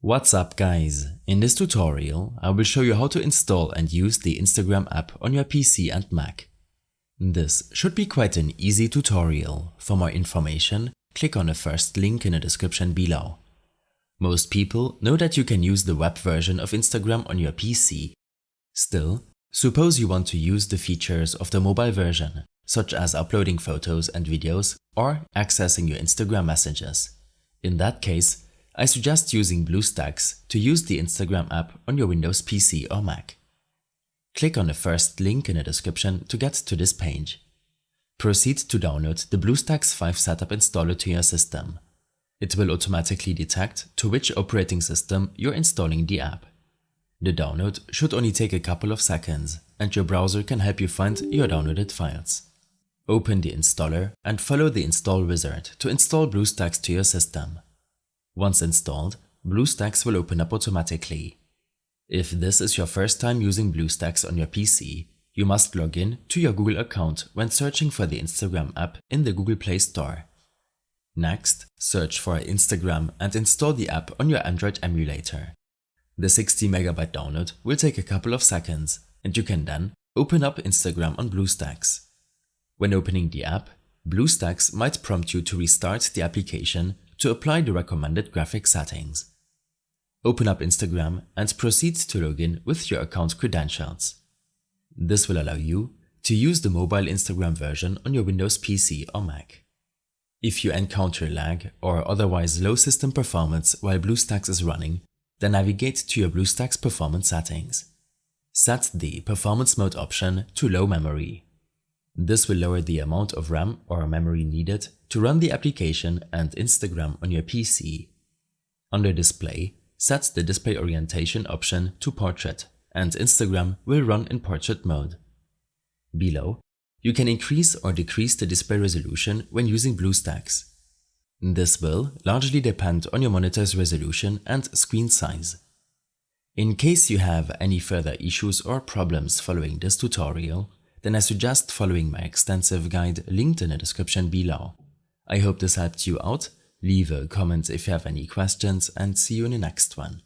What's up guys, in this tutorial I will show you how to install and use the Instagram app on your PC and Mac. This should be quite an easy tutorial. For more information, click on the first link in the description below. Most people know that you can use the web version of Instagram on your PC. Still, suppose you want to use the features of the mobile version, such as uploading photos and videos or accessing your Instagram messages. In that case, I suggest using BlueStacks to use the Instagram app on your Windows PC or Mac. Click on the first link in the description to get to this page. Proceed to download the BlueStacks 5 setup installer to your system. It will automatically detect to which operating system you're installing the app. The download should only take a couple of seconds, and your browser can help you find your downloaded files. Open the installer and follow the install wizard to install BlueStacks to your system. Once installed, BlueStacks will open up automatically. If this is your first time using BlueStacks on your PC, you must log in to your Google account when searching for the Instagram app in the Google Play Store. Next, search for Instagram and install the app on your Android emulator. The 60 MB download will take a couple of seconds, and you can then open up Instagram on BlueStacks. When opening the app, BlueStacks might prompt you to restart the application to apply the recommended graphic settings. Open up Instagram and proceed to log in with your account credentials. This will allow you to use the mobile Instagram version on your Windows PC or Mac. If you encounter lag or otherwise low system performance while BlueStacks is running, then navigate to your BlueStacks performance settings. Set the performance mode option to low memory. This will lower the amount of RAM or memory needed to run the application and Instagram on your PC. Under Display, set the display orientation option to portrait, and Instagram will run in portrait mode. Below, you can increase or decrease the display resolution when using BlueStacks. This will largely depend on your monitor's resolution and screen size. In case you have any further issues or problems following this tutorial, then I suggest following my extensive guide linked in the description below. I hope this helped you out. Leave a comment if you have any questions, and see you in the next one.